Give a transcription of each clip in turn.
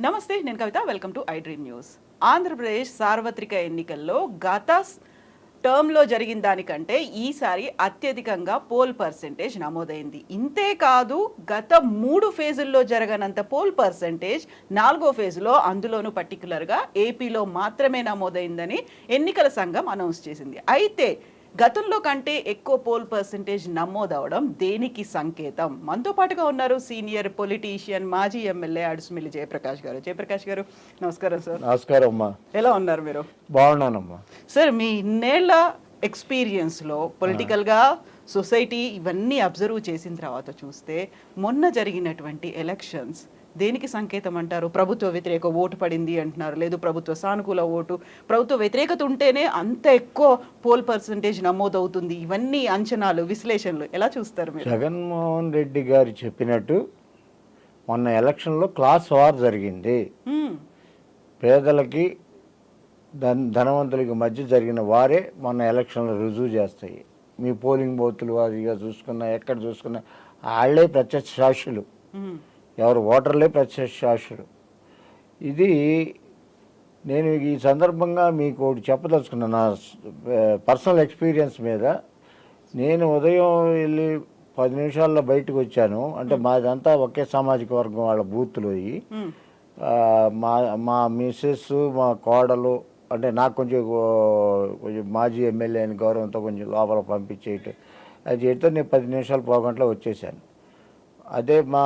నమస్తే, నేను Kavitha. Welcome to I dream news. Andhra Pradesh సార్వత్రిక ఎన్నికల్లో గత టర్మ్లో జరిగిన దానికంటే ఈసారి అత్యధికంగా పోల్ పర్సెంటేజ్ నమోదైంది. ఇంతే కాదు, గత 3 ఫేజుల్లో జరగనంత పోల్ పర్సెంటేజ్ 4వ ఫేజ్లో, అందులోనూ పర్టికులర్గా ఏపీలో మాత్రమే నమోదైందని ఎన్నికల సంఘం అనౌన్స్ చేసింది. అయితే గతంలో కంటే ఎక్కువ పోల్ పర్సెంటేజ్ నమోదవడం దేనికి సంకేతం? మనతో పాటుగా ఉన్నారు సీనియర్ పొలిటీషియన్, మాజీ ఎమ్మెల్యే అడుసుమిల్లి జయప్రకాష్ గారు. జయప్రకాష్ గారు, నమస్కారం సార్. నమస్కారం అమ్మా. ఎలా ఉన్నారు మీరు? బాగున్నానమ్మా. సార్, మీ ఇన్నేళ్ల ఎక్స్పీరియన్స్లో పొలిటికల్గా సొసైటీ ఇవన్నీ అబ్జర్వ్ చేసిన తర్వాత చూస్తే మొన్న జరిగినటువంటి ఎలక్షన్స్ దేనికి సంకేతం అంటారు? ప్రభుత్వ వ్యతిరేక ఓటు పడింది అంటున్నారు, లేదు ప్రభుత్వ సానుకూల ఓటు. ప్రభుత్వ వ్యతిరేకత ఉంటేనే అంత ఎక్కువ పోల్ పర్సెంటేజ్ నమోదవుతుంది. ఇవన్నీ అంచనాలు, విశ్లేషణలు ఎలా చూస్తారు మీరు? జగన్మోహన్ రెడ్డి గారు చెప్పినట్టు మొన్న ఎలక్షన్లో క్లాస్ వార్ జరిగింది. పేదలకి ధనవంతులకి మధ్య జరిగిన వారే మొన్న ఎలక్షన్లో రుజువు చేస్తాయి. మీ పోలింగ్ బూతులు వారిగా చూసుకున్నా, ఎక్కడ చూసుకున్నా వాళ్ళే ప్రత్యక్ష సాక్షులు, ఎవరు ఓటర్లే ప్రత్యక్ష సాక్షులు. ఇది నేను ఈ సందర్భంగా మీకు ఒకటి చెప్పదలుచుకున్నా. నా పర్సనల్ ఎక్స్పీరియన్స్ మీద, నేను ఉదయం వెళ్ళి 10 నిమిషాల్లో బయటకు వచ్చాను. అంటే మాదంతా ఒకే సామాజిక వర్గం వాళ్ళ బూత్లు. మా మిస్సెస్, మా కోడలు, అంటే నాకు కొంచెం మాజీ ఎమ్మెల్యే అని గౌరవంతో కొంచెం లోపల పంపించేయటం అది చేయటం నేను 10 నిమిషాలు పోగంటలో వచ్చేసాను. అదే మా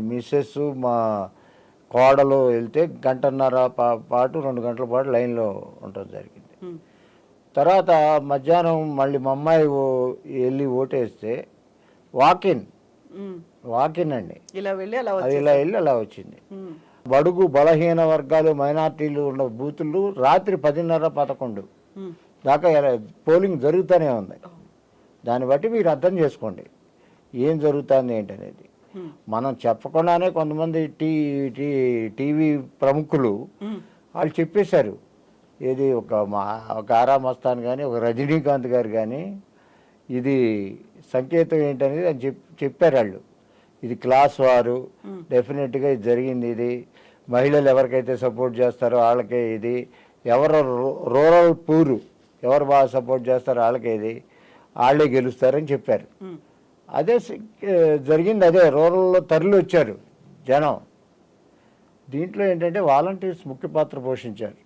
మిస్సెస్, మా కోడలు వెళ్తే 1.5 పాటు 2 గంటల పాటు లైన్లో ఉండటం జరిగింది. తర్వాత మధ్యాహ్నం మళ్ళీ మా అమ్మాయి వెళ్ళి ఓటేస్తే వాకిన్ అండి, ఇలా వెళ్ళి అలా వచ్చింది. బడుగు బలహీన వర్గాలు, మైనార్టీలు ఉన్న బూతులు రాత్రి 10:30-11 దాకా పోలింగ్ జరుగుతూనే ఉంది. దాన్ని బట్టి మీరు అర్థం చేసుకోండి ఏం జరుగుతుంది ఏంటనేది. మనం చెప్పకుండానే కొంతమంది టీవీ ప్రముఖులు వాళ్ళు చెప్పేశారు. ఏది ఒక ఆరా మస్తాన్ కానీ, ఒక రజనీకాంత్ గారు కానీ, ఇది సంకేతం ఏంటనేది అని చెప్పారు వాళ్ళు. ఇది క్లాస్ వారు, డెఫినెట్గా ఇది జరిగింది. ఇది మహిళలు ఎవరికైతే సపోర్ట్ చేస్తారో వాళ్ళకే ఇది, ఎవరు రూరల్ పూరు ఎవరు బాగా సపోర్ట్ చేస్తారో వాళ్ళకే ఇది, వాళ్ళే గెలుస్తారని చెప్పారు. అదే జరిగింది. అదే రూరల్లో తరలి వచ్చారు జనం. దీంట్లో ఏంటంటే వాలంటీర్స్ ముఖ్య పాత్ర పోషించారు.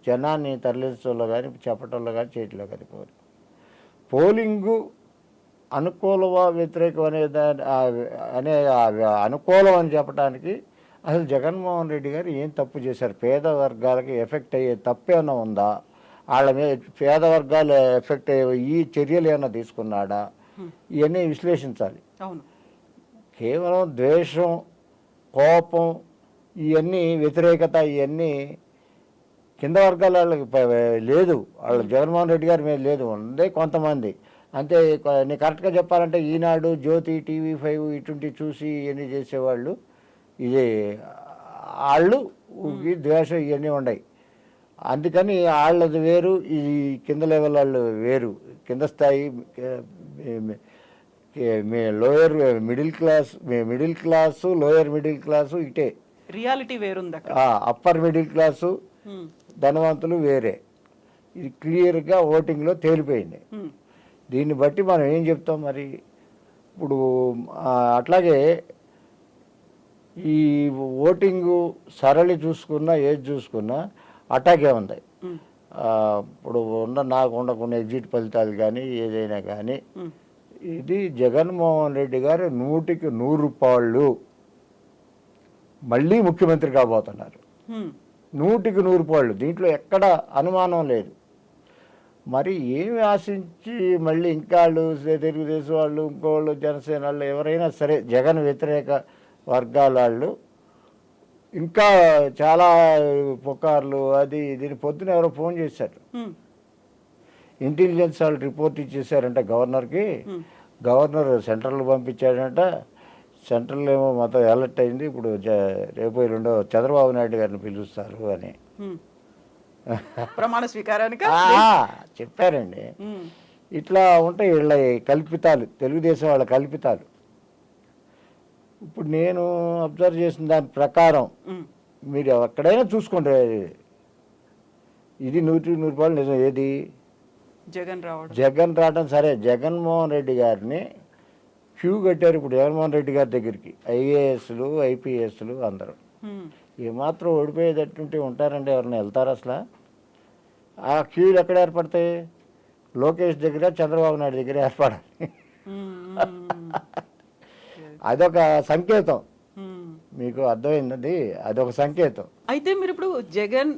జనాన్ని తరలించడంలో కానీ, చెప్పడంలో కానీ, చేయటంలో కానీ. పోలింగు అనుకూలమా వ్యతిరేకం అనే అనుకూలం అని చెప్పడానికి అసలు జగన్మోహన్ రెడ్డి గారు ఏం తప్పు చేశారు? పేద వర్గాలకి ఎఫెక్ట్ అయ్యే తప్పు ఏమైనా ఉందా? వాళ్ళ మీద పేద వర్గాలు ఎఫెక్ట్ అయ్యే ఈ చర్యలు ఏమైనా తీసుకున్నాడా? ఇవన్నీ విశ్లేషించాలి. కేవలం ద్వేషం, కోపం, ఇవన్నీ వ్యతిరేకత, ఇవన్నీ కింద వర్గాల వాళ్ళకి లేదు. వాళ్ళు జగన్మోహన్ రెడ్డి గారి మీద లేదు, ఉందే కొంతమంది అంతే. నేను కరెక్ట్గా చెప్పాలంటే ఈనాడు, జ్యోతి, TV5 ఇటువంటి చూసి ఇవన్నీ చేసేవాళ్ళు, ఇది వాళ్ళు ద్వేషం ఇవన్నీ ఉన్నాయి. అందుకని వాళ్ళది వేరు, ఇది కింద లెవెల్ వాళ్ళు వేరు. కింద స్థాయి lower middle class, lower middle class ఇటే రియాలిటీ వేరుంది. అప్పర్ మిడిల్ క్లాసు, ధనవంతులు వేరే. ఇది క్లియర్గా ఓటింగ్లో తేలిపోయింది. దీన్ని బట్టి మనం ఏం చెప్తాం మరి? ఇప్పుడు అట్లాగే ఈ ఓటింగు సరళి చూసుకున్నా, ఏది చూసుకున్నా అటాకే ఉంది. ఇప్పుడు నాకు ఉండకుండా ఎగ్జిట్ ఫలితాలు కానీ, ఏదైనా కానీ, ఇది జగన్మోహన్ రెడ్డి గారు 100కి 100 పాళ్ళు మళ్ళీ ముఖ్యమంత్రి కాబోతున్నారు. 100కి 100 పాళ్ళు, దీంట్లో ఎక్కడ అనుమానం లేదు. మరి ఏమి ఆశించి మళ్ళీ ఇంకా వాళ్ళు, తెలుగుదేశం వాళ్ళు, ఇంకోళ్ళు, జనసేన వాళ్ళు, ఎవరైనా సరే జగన్ వ్యతిరేక వర్గాల వాళ్ళు ఇంకా చాలా పుకార్లు అది దీని పొద్దున ఎవరో ఫోన్ చేశారు. ఇంటెలిజెన్స్ వాళ్ళు రిపోర్ట్ ఇచ్చేసారంట గవర్నర్కి. Governor central పంపించాడంట. సెంట్రల్ ఏమో మొత్తం అలర్ట్ అయింది. ఇప్పుడు రేపు 2 చంద్రబాబు నాయుడు గారిని పిలుస్తారు అని ప్రమాణ స్వీకారానికి చెప్పారండి. ఇట్లా ఉంటాయి వీళ్ళ కల్పితాలు, తెలుగుదేశం వాళ్ళ కల్పితాలు. ఇప్పుడు నేను అబ్జర్వ్ చేసిన దాని ప్రకారం ఉమ్, మీరు ఎక్కడైనా చూసుకోండి, ఇది 100% నిజం. ఏది జగన్ రావడం. జగన్ రావడం సరే, జగన్మోహన్ రెడ్డి గారిని క్యూ కట్టారు ఇప్పుడు జగన్మోహన్ రెడ్డి గారి దగ్గరికి ఐఏఎస్లు ఐపీఎస్లు అందరూ. ఉమ్, ఏమాత్రం ఓడిపోయేటట్టుంటే ఉంటారంటే ఎవరైనా వెళ్తారు అసలు? ఆ క్యూలు ఎక్కడ ఏర్పడతాయి? లోకేష్ దగ్గర, చంద్రబాబు నాయుడు దగ్గర ఏర్పడాలి. ఉమ్, ఉమ్, అదొక సంకేతం. ఉమ్. మీకు అర్థమైందండి, అదొక సంకేతం. అయితే మీరు ఇప్పుడు జగన్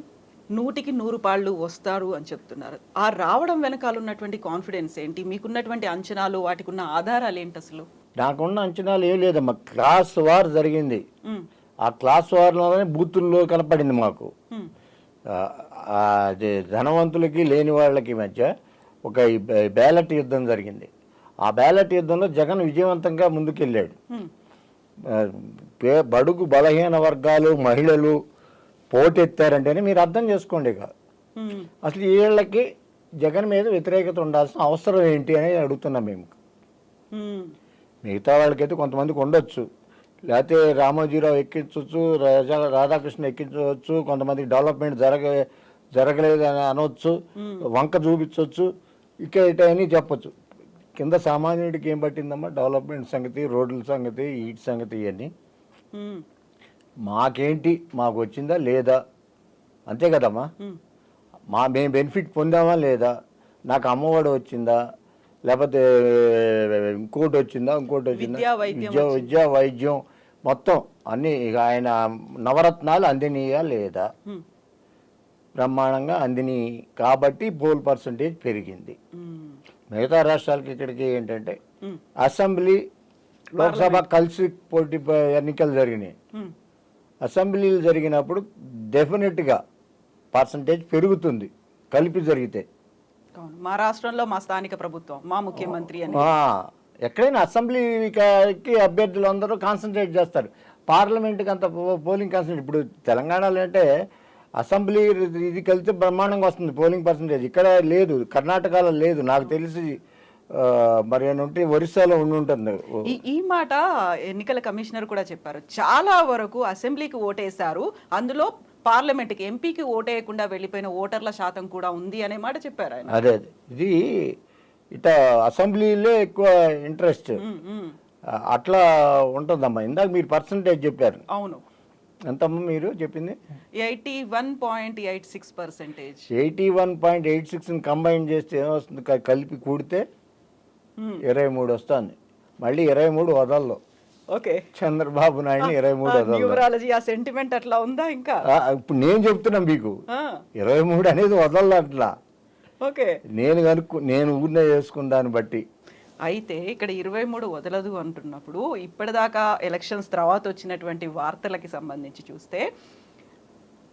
100కి 100 పాళ్ళు వస్తారు అని చెప్తున్నారు. ఆ రావడం వెనకాల ఉన్నటువంటి కాన్ఫిడెన్స్ ఏంటి? మీకున్నటువంటి అంచనాలు, వాటికి ఉన్న ఆధారాలు ఏంటి అసలు? నాకున్న అంచనాలు ఏం లేదమ్మా. క్లాస్ వార్ జరిగింది. ఉమ్, ఆ క్లాస్ వార్లోనే బూతుల్లో కనపడింది మాకు. ఉమ్, అది ధనవంతులకి లేని వాళ్ళకి మధ్య ఒక బ్యాలెట్ యుద్ధం జరిగింది. ఆ బ్యాలెట్ యుద్ధంలో జగన్ విజయవంతంగా ముందుకెళ్ళాడు. ఉమ్, బడుగు బలహీన వర్గాలు, మహిళలు పోటెత్తారంటేనే మీరు అర్థం చేసుకోండి. ఇక ఉమ్, అసలు వీళ్ళకి జగన్ మీద వ్యతిరేకత ఉండాల్సిన అవసరం ఏంటి అనేది అడుగుతున్నాం మేము. ఉమ్, మిగతా వాళ్ళకైతే కొంతమందికి ఉండొచ్చు, లేకపోతే రామోజీరావు ఎక్కించవచ్చు, రాధాకృష్ణ ఎక్కించవచ్చు, కొంతమందికి డెవలప్మెంట్ జరగలేదు అని అనవచ్చు, వంక చూపించవచ్చు, ఇక ఇటని చెప్పచ్చు. కింద సామాన్యుడికి ఏం పట్టిందమ్మా? డెవలప్మెంట్ సంగతి, రోడ్ల సంగతి, వీటి సంగతి ఇవన్నీ. ఉమ్, మాకేంటి, మాకు వచ్చిందా లేదా, అంతే కదమ్మా. ఉమ్, మేము బెనిఫిట్ పొందామా లేదా, నాకు అమ్మఒడి వచ్చిందా, లేకపోతే ఇంకోటి వచ్చిందా, విద్యా, వైద్యం విద్యా వైద్యం మొత్తం అన్నీ ఇక ఆయన నవరత్నాలు అందినయా లేదా? ఉమ్, బ్రహ్మాండంగా అందిని కాబట్టి పోల్ పర్సంటేజ్ పెరిగింది. ఉమ్, మిగతా రాష్ట్రాలకి ఇక్కడికి ఏంటంటే ఉమ్, అసెంబ్లీ, లోక్సభ కలిసి పోటీ ఎన్నికలు జరిగినాయి. ఉమ్, అసెంబ్లీలు జరిగినప్పుడు డెఫినెట్గా పర్సంటేజ్ పెరుగుతుంది కలిపి జరిగితే. అవును. మా రాష్ట్రంలో మా స్థానిక ప్రభుత్వం, మా ముఖ్యమంత్రి అని. ఎక్కడైనా అసెంబ్లీకి అభ్యర్థులు అందరూ కాన్సన్ట్రేట్ చేస్తారు. పార్లమెంట్కి అంత పోలింగ్ కాన్సన్ట్రేట్. ఇప్పుడు తెలంగాణలో అంటే అసెంబ్లీ ఇది కలిస్తే బ్రహ్మాండంగా వస్తుంది పోలింగ్ పర్సంటేజ్. ఇక్కడ లేదు, కర్ణాటకలో లేదు, నాకు తెలిసి మరి ఏంటంటే ఒరిస్సాలో ఉండి ఉంటుంది. ఈ మాట ఎన్నికల కమిషనర్ కూడా చెప్పారు. చాలా వరకు అసెంబ్లీకి ఓటేశారు, అందులో పార్లమెంట్కి ఎంపీకి ఓటేయకుండా వెళ్ళిపోయిన ఓటర్ల శాతం కూడా ఉంది అనే మాట చెప్పారు ఆయన. అదే ఇది ఇట అసెంబ్లీలో ఎక్కువ ఇంట్రెస్ట్ అట్లా ఉంటుందమ్మా. ఇందాక మీరు పర్సంటేజ్ చెప్పారు. అవును. ఎంతమ్మా మీరు చెప్పింది? 81.86%. 81.86 కంబైన్ చేస్తే ఏమొస్తుంది? కలిపి కూడితే 23 వస్తుంది. మళ్ళీ 23 వదల్లో. ఓకే, చంద్రబాబు నాయుడు 23 వదల్లో. న్యూమరాలజీ, ఆ సెంటిమెంట్ అట్లా ఉందా ఇంకా? ఇప్పుడు నేను చెప్తున్నా మీకు, 23 అనేది వదల్లో అట్లా. ఓకే, నేను ఊరినే చేసుకున్న దాన్ని బట్టి. అయితే ఇక్కడ 23 వదలదు అంటున్నప్పుడు, ఇప్పటిదాకా ఎలక్షన్స్ తర్వాత వచ్చినటువంటి వార్తలకి సంబంధించి చూస్తే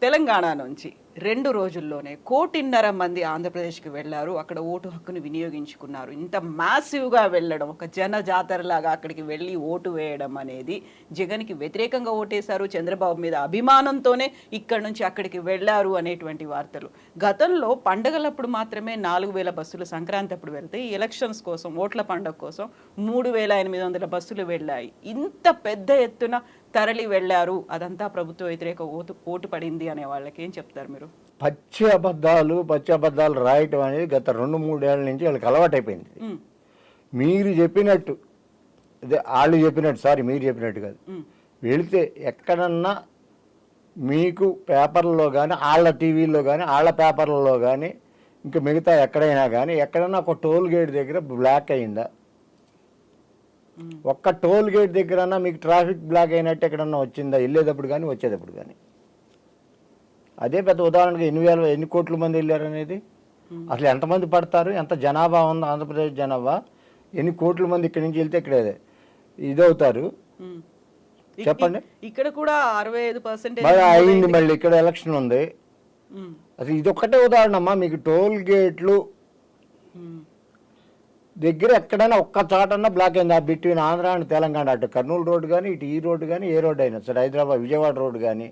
తెలంగాణ నుంచి 2 రోజుల్లోనే 1.5 కోటి మంది ఆంధ్రప్రదేశ్కి వెళ్ళారు, అక్కడ ఓటు హక్కును వినియోగించుకున్నారు. ఇంత మ్యాసివ్గా వెళ్ళడం, ఒక జన జాతరలాగా అక్కడికి వెళ్ళి ఓటు వేయడం అనేది, జగన్కి వ్యతిరేకంగా ఓటేశారు, చంద్రబాబు మీద అభిమానంతోనే ఇక్కడి నుంచి అక్కడికి వెళ్ళారు అనేటువంటి వార్తలు. గతంలో పండగలప్పుడు మాత్రమే 4,000 బస్సులు సంక్రాంతి అప్పుడు వెళ్తే, ఈ ఎలక్షన్స్ కోసం, ఓట్ల పండుగ కోసం 3,800 బస్సులు వెళ్ళాయి. ఇంత పెద్ద ఎత్తున తరలి వెళ్ళారు, అదంతా ప్రభుత్వ వ్యతిరేక ఓటు పడింది అనే వాళ్ళకి ఏం చెప్తారు మీరు? పచ్చి అబద్ధాలు రాయటం అనేది గత 2-3 ఏళ్ళ నుంచి వాళ్ళకి అలవాటైపోయింది. మీరు చెప్పినట్టు, అదే వాళ్ళు చెప్పినట్టు, మీరు చెప్పినట్టు కాదు, వెళితే ఎక్కడన్నా మీకు పేపర్లలో కానీ, వాళ్ళ టీవీల్లో కానీ, వాళ్ళ పేపర్లలో కానీ, ఇంకా మిగతా ఎక్కడైనా కానీ, ఎక్కడన్నా ఒక టోల్ గేట్ దగ్గర బ్లాక్ అయిందా? ఒక్క టోల్ గేట్ దగ్గరన్నా మీకు ట్రాఫిక్ బ్లాక్ అయినట్టు ఎక్కడన్నా వచ్చిందా? వెళ్ళేటప్పుడు కానీ వచ్చేటప్పుడు కానీ. అదే పెద్ద ఉదాహరణగా ఎన్ని కోట్ల మంది వెళ్ళారు అనేది. అసలు ఎంతమంది పడతారు, ఎంత జనాభా ఉంది ఆంధ్రప్రదేశ్ జనాభా, ఎన్ని కోట్ల మంది ఇక్కడి నుంచి వెళ్తే ఇక్కడ ఇదవుతారు చెప్పండి. ఇక్కడ కూడా 65% అయింది. మళ్ళీ ఇక్కడ ఎలక్షన్ ఉంది. అసలు ఇదొక్కటే ఉదాహరణ అమ్మా. మీకు టోల్ గేట్లు దగ్గర ఎక్కడైనా ఒక్క చాటన్నా బ్లాక్ అయింది. బిట్వీన్ ఆంధ్ర అండ్ తెలంగాణ, అటు కర్నూలు రోడ్డు కానీ, ఇటు ఈ రోడ్డు కానీ, ఏ రోడ్డు అయినా సరే, హైదరాబాద్ విజయవాడ రోడ్డు కానీ,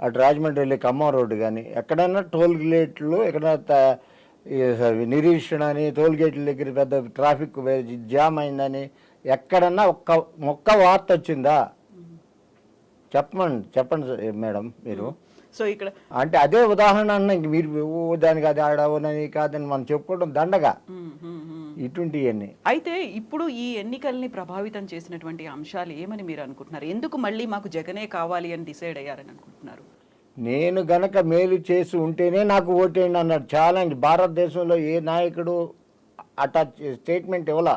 అటు రాజమండ్రి వెళ్ళి ఖమ్మం రోడ్డు కానీ, ఎక్కడైనా టోల్ గేట్లు ఎక్కడైనా నిరీక్షణ అని, టోల్ గేట్ల దగ్గర పెద్ద ట్రాఫిక్ జామ్ అయిందని, ఎక్కడన్నా ఒక్క మొక్క వార్త వచ్చిందా? చెప్పండి మేడం మీరు. సో ఇక్కడ అంటే అదే ఉదాహరణ అన్న, ఇంక మీరు దానికి అది ఆడవనని కాదని మనం చెప్పుకోవడం దండగా ఇటువంటివన్నీ. అయితే ఇప్పుడు ఈ ఎన్నికల్ని ప్రభావితం చేసినటువంటి అంశాలు ఏమని మీరు అనుకుంటున్నారు? ఎందుకు మళ్ళీ మాకు జగనే కావాలి అని డిసైడ్ అయ్యారని అనుకుంటున్నారు? నేను గనక మేలు చేసి ఉంటేనే నాకు ఓటేయండి అన్నాడు. ఛాలెంజ్. భారతదేశంలో ఏ నాయకుడు అటా స్టేట్మెంట్ ఇవ్వాల.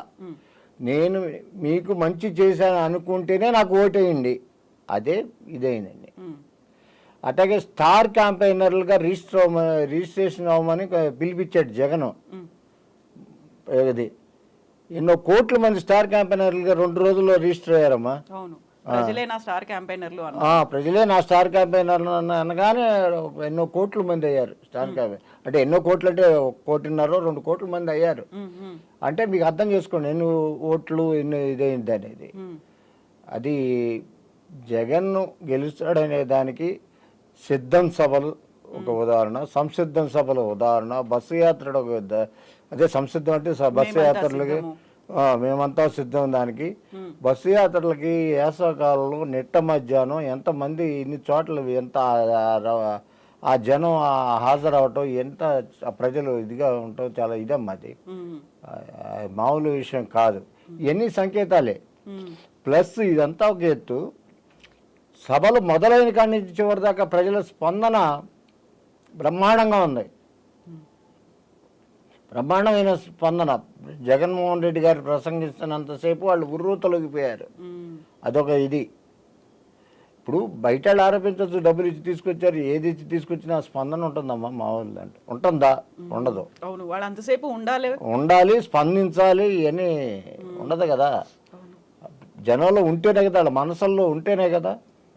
నేను మీకు మంచి చేశాను అనుకుంటేనే నాకు ఓటేయండి, అదే ఇదేనండి. అట్లాగే స్టార్ క్యాంపెయినర్లుగా రిజిస్ట్రేషన్ అవ్వమని పిలిపించాడు జగన్. అది ఎన్నో కోట్ల మంది స్టార్ క్యాంపెయినర్లుగా 2 రోజుల్లో రిజిస్టర్ అయ్యారమ్మా. ప్రజలే నా స్టార్ క్యాంపెయినర్లు ప్రజలే నా స్టార్ క్యాంపెయినర్లు అనగానే ఎన్నో కోట్ల మంది అయ్యారు స్టార్ క్యాంపెయిన్. అంటే ఎన్నో కోట్లు అంటే 1.5-2 కోట్ల మంది అయ్యారు. అంటే మీకు అర్థం చేసుకోండి ఎన్ని ఓట్లు ఎన్ని ఇదైంది అనేది. అది జగన్ గెలుస్తాడనే దానికి సిద్ధం సభలు ఒక ఉదాహరణ, సంసిద్ధం సభలు ఉదాహరణ, బస్సు యాత్ర అదే సంసిద్ధం అంటే బస్సు యాత్రలకి మేమంతా సిద్ధం. దానికి బస్సు యాత్రలకి వేసవకాలంలో నిట్ట మధ్యాహ్నం ఎంతమంది ఇన్ని చోట్ల ఎంత ఆ జనం హాజరవటం, ఎంత ప్రజలు ఇదిగా ఉండటం చాలా ఇదమ్మా. అది మామూలు విషయం కాదు. ఇవన్నీ సంకేతాలే. ప్లస్ ఇదంతా ఒక ఎత్తు. సభలు మొదలైన కాడి నుంచి చివరి దాకా ప్రజల స్పందన బ్రహ్మాండంగా ఉంది. బ్రహ్మాండమైన స్పందన. జగన్మోహన్ రెడ్డి గారు ప్రసంగిస్తున్నంతసేపు వాళ్ళు ఉర్రూ తొలగిపోయారు. అదొక ఇది. ఇప్పుడు బయట వాళ్ళు ఆరోపించవచ్చు, డబ్బులు ఇచ్చి తీసుకొచ్చారు, ఏది ఇచ్చి తీసుకొచ్చినా స్పందన ఉంటుందమ్మా మామూలు అంటే. ఉంటుందా? ఉండదు. వాళ్ళు అంతసేపు ఉండాలి, స్పందించాలి, ఇవన్నీ ఉండదు కదా. జనంలో ఉంటేనే కదా, వాళ్ళ మనసుల్లో ఉంటేనే కదా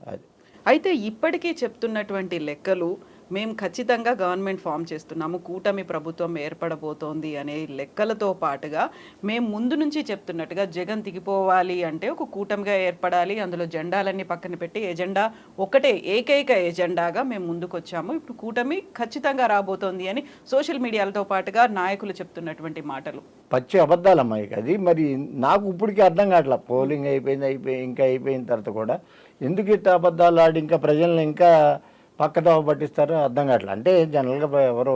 అది. అయితే ఇప్పటికీ చెప్తున్నటువంటి లెక్కలు, మేము ఖచ్చితంగా గవర్నమెంట్ ఫామ్ చేస్తున్నాము, కూటమి ప్రభుత్వం ఏర్పడబోతోంది అనే లెక్కలతో పాటుగా మేము ముందు నుంచి చెప్తున్నట్టుగా జగన్ దిగిపోవాలి అంటే ఒక కూటమిగా ఏర్పడాలి, అందులో జెండాలన్నీ పక్కన పెట్టి ఎజెండా ఒకటే, ఏకైక ఎజెండాగా మేము ముందుకు వచ్చాము, ఇప్పుడు కూటమి ఖచ్చితంగా రాబోతోంది అని సోషల్ మీడియాలతో పాటుగా నాయకులు చెప్తున్నటువంటి మాటలు పచ్చి అబద్ధాలమ్మా. అది మరి నాకు ఇప్పటికీ అర్థం కావట్లా. పోలింగ్ అయిపోయిన తర్వాత కూడా ఎందుకు ఇట్లా అబద్ధాలు ఆడి ఇంకా ప్రజల్ని ఇంకా పక్కతో పట్టిస్తారో అర్థం కావట్లేదు. అంటే జనరల్గా ఎవరు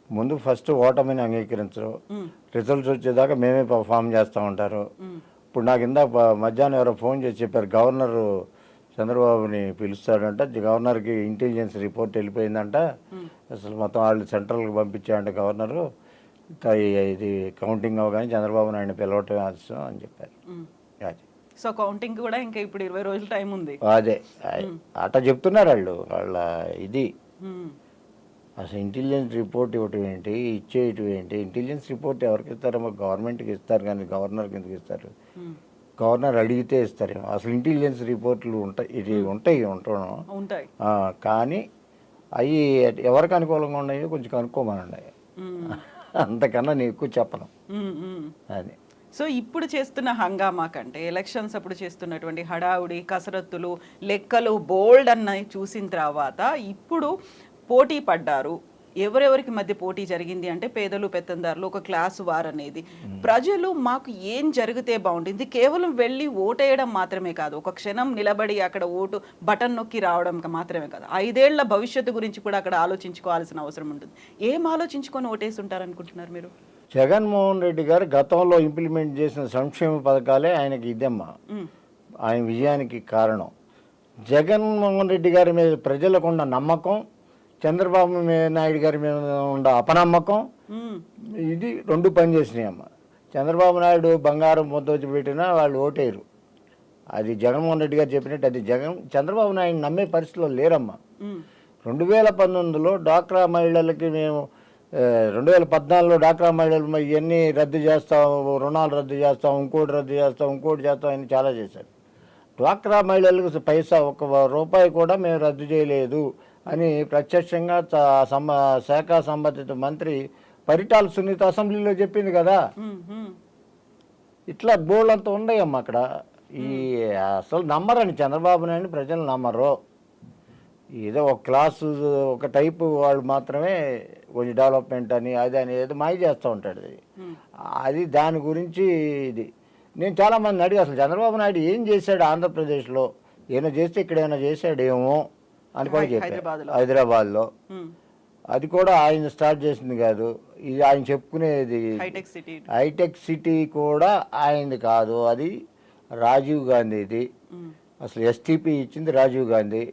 ముందు ఫస్ట్ ఓటమిని అంగీకరించరు, రిజల్ట్స్ వచ్చేదాకా మేమే పర్ఫామ్ చేస్తూ ఉంటారు. ఇప్పుడు నాకు మధ్యాహ్నం ఎవరో ఫోన్ చేసి చెప్పారు, గవర్నర్ చంద్రబాబుని పిలుస్తాడంట, గవర్నర్కి ఇంటెలిజెన్స్ రిపోర్ట్ వెళ్ళిపోయిందంట, అసలు మొత్తం వాళ్ళు సెంట్రల్కి పంపించాడంట గవర్నరు, ఇది కౌంటింగ్ అవగానే చంద్రబాబు నాయుడు పిలవటం అవసరం అని చెప్పారు. అది సో కౌంటింగ్ కూడా ఇంకా ఇప్పుడు 20 రోజులు టైం ఉంది. అదే అట్లా చెప్తున్నారు వాళ్ళ ఇది. అసలు ఇంటెలిజెన్స్ రిపోర్ట్ ఇవ్వటం ఏంటి, ఇచ్చేయటం ఏంటి? ఇంటెలిజెన్స్ రిపోర్ట్ ఎవరికి ఇస్తారో గవర్నమెంట్కి ఇస్తారు, కానీ గవర్నర్కి ఎందుకు ఇస్తారు? గవర్నర్ అడిగితే ఇస్తారేమో. అసలు ఇంటెలిజెన్స్ రిపోర్ట్లు ఉంటాయి కానీ అవి ఎవరికి అనుకూలంగా ఉన్నాయో కొంచెం కనుక్కోమనండి. అంతకన్నా నేను ఎక్కువ చెప్పను. అది సో ఇప్పుడు చేస్తున్న హంగామా కంటే ఎలక్షన్స్ అప్పుడు చేస్తున్నటువంటి హడావుడి, కసరత్తులు, లెక్కలు బోల్డ్ అన్నవి చూసిన తర్వాత ఇప్పుడు పోటీ పడ్డారు. ఎవరెవరికి మధ్య పోటీ జరిగింది అంటే పేదలు పెత్తందారులు, ఒక క్లాసు వార్ అనేది. ప్రజలు మాకు ఏం జరిగితే బాగుంటుంది, కేవలం వెళ్ళి ఓటేయడం మాత్రమే కాదు, ఒక క్షణం నిలబడి అక్కడ ఓటు బటన్ నొక్కి రావడం మాత్రమే కాదు, 5 ఏళ్ల భవిష్యత్తు గురించి కూడా అక్కడ ఆలోచించుకోవాల్సిన అవసరం ఉంటుంది. ఏం ఆలోచించుకొని ఓటేసి ఉంటారనుకుంటున్నారు మీరు? జగన్మోహన్ రెడ్డి గారు గతంలో ఇంప్లిమెంట్ చేసిన సంక్షేమ పథకాలే ఆయనకి ఇదమ్మా, ఆయన విజయానికి కారణం. జగన్మోహన్ రెడ్డి గారి మీద ప్రజలకు ఉన్న నమ్మకం, చంద్రబాబు నాయుడు గారి మీద ఉన్న అపనమ్మకం, ఇది 2 పనిచేసినాయి అమ్మ. చంద్రబాబు నాయుడు బంగారం ముద్ద వచ్చి పెట్టినా వాళ్ళు ఓటేరు. అది జగన్మోహన్ రెడ్డి గారు చెప్పినట్టు అది చంద్రబాబు నాయుడు నమ్మే పరిస్థితిలో లేరమ్మా. 2019లో డాక్రా మహిళలకి మేము 2014లో డాక్రా మహిళలు ఇవన్నీ రద్దు చేస్తాం, రుణాలు రద్దు చేస్తాం, ఇంకోటి చేస్తాం అని చాలా చేశారు. డ్వాక్రా మహిళలకు పైసా 1 రూపాయి కూడా మేము రద్దు చేయలేదు అని ప్రత్యక్షంగా శాఖ సంబంధిత మంత్రి పరిటాల సునీత అసెంబ్లీలో చెప్పింది కదా. ఇట్లా బోళ్ళంతా ఉన్నాయమ్మా అక్కడ. ఈ అసలు నమ్మరని చంద్రబాబు నాయుడు ప్రజలు నమ్మరు. ఏదో ఒక క్లాసు ఒక టైపు వాళ్ళు మాత్రమే కొంచెం డెవలప్మెంట్ అని అది అని ఏదో మాయ చేస్తూ ఉంటాడు. అది దాని గురించి ఇది నేను చాలామంది అడిగి అసలు చంద్రబాబు నాయుడు ఏం చేశాడు ఆంధ్రప్రదేశ్లో, ఏమైనా చేస్తే ఇక్కడ ఏమైనా చేశాడేమో అని కూడా చెప్పారు. హైదరాబాద్లో అది కూడా ఆయన స్టార్ట్ చేసింది కాదు, ఇది ఆయన చెప్పుకునేది. హైటెక్ సిటీ కూడా ఆయనది కాదు, అది రాజీవ్ గాంధీది. అసలు ఎస్టీపీ ఇచ్చింది రాజీవ్ గాంధీ,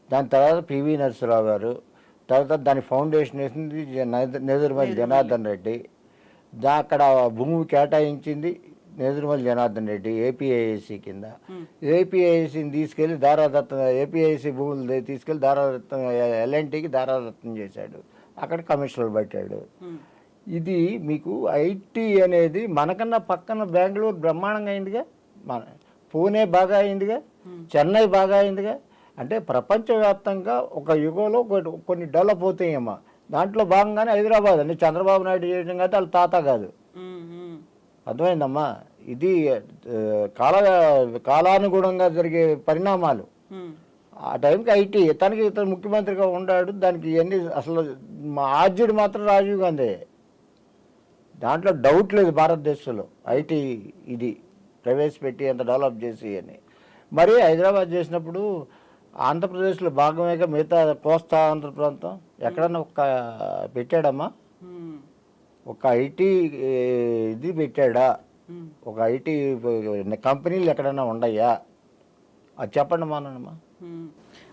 దాని తర్వాత పివి నరసింహరావు గారు, తర్వాత దాని ఫౌండేషన్ వేసింది నేదురుమల్లి జనార్దన్ రెడ్డి, అక్కడ భూమి కేటాయించింది నేదురుమల్లి జనార్దన్ రెడ్డి ఏపీఐఏసీ కింద. ఏపీఐఏసీని తీసుకెళ్ళి దారాదత్తం, ఏపీఐఏసీ భూములు తీసుకెళ్ళి దారాదత్తం ఎల్ఎన్టీకి దారాదత్తం చేశాడు, అక్కడ కమిషనర్లు పెట్టాడు. ఇది మీకు ఐటీ అనేది మనకన్నా పక్కన బెంగళూరు బ్రహ్మాండంగా అయిందిగా, మన పూణే బాగా అయిందిగా, చెన్నై బాగా అయిందిగా. అంటే ప్రపంచవ్యాప్తంగా ఒక యుగంలో కొన్ని డెవలప్ అవుతాయేమో, దాంట్లో భాగంగానే హైదరాబాద్ అని చంద్రబాబు నాయుడు చేయడం కాదు, వాళ్ళ తాత కాదు. అర్థమైందమ్మా, ఇది కాలానుగుణంగా జరిగే పరిణామాలు. ఆ టైంకి ఐటీ తనకి ఇతను ముఖ్యమంత్రిగా ఉన్నాడు, దానికి ఇవన్నీ అసలు మా ఆద్యుడు మాత్రం రాజీవ్ గాంధీ, దాంట్లో డౌట్ లేదు. భారతదేశంలో ఐటీ ఇది ప్రవేశపెట్టి అంత డెవలప్ చేసి అని. మరి హైదరాబాద్ చేసినప్పుడు ఆంధ్రప్రదేశ్లో భాగమేగా మిగతా కోస్తా ఆంధ్ర ప్రాంతం ఎక్కడన్నా ఒక పెట్టాడమ్మా, ఒక ఐటీ ఇది పెట్టాడా, ఒక ఐటీ కంపెనీలు ఎక్కడన్నా ఉండయా, అది చెప్పండి మానమ్మా.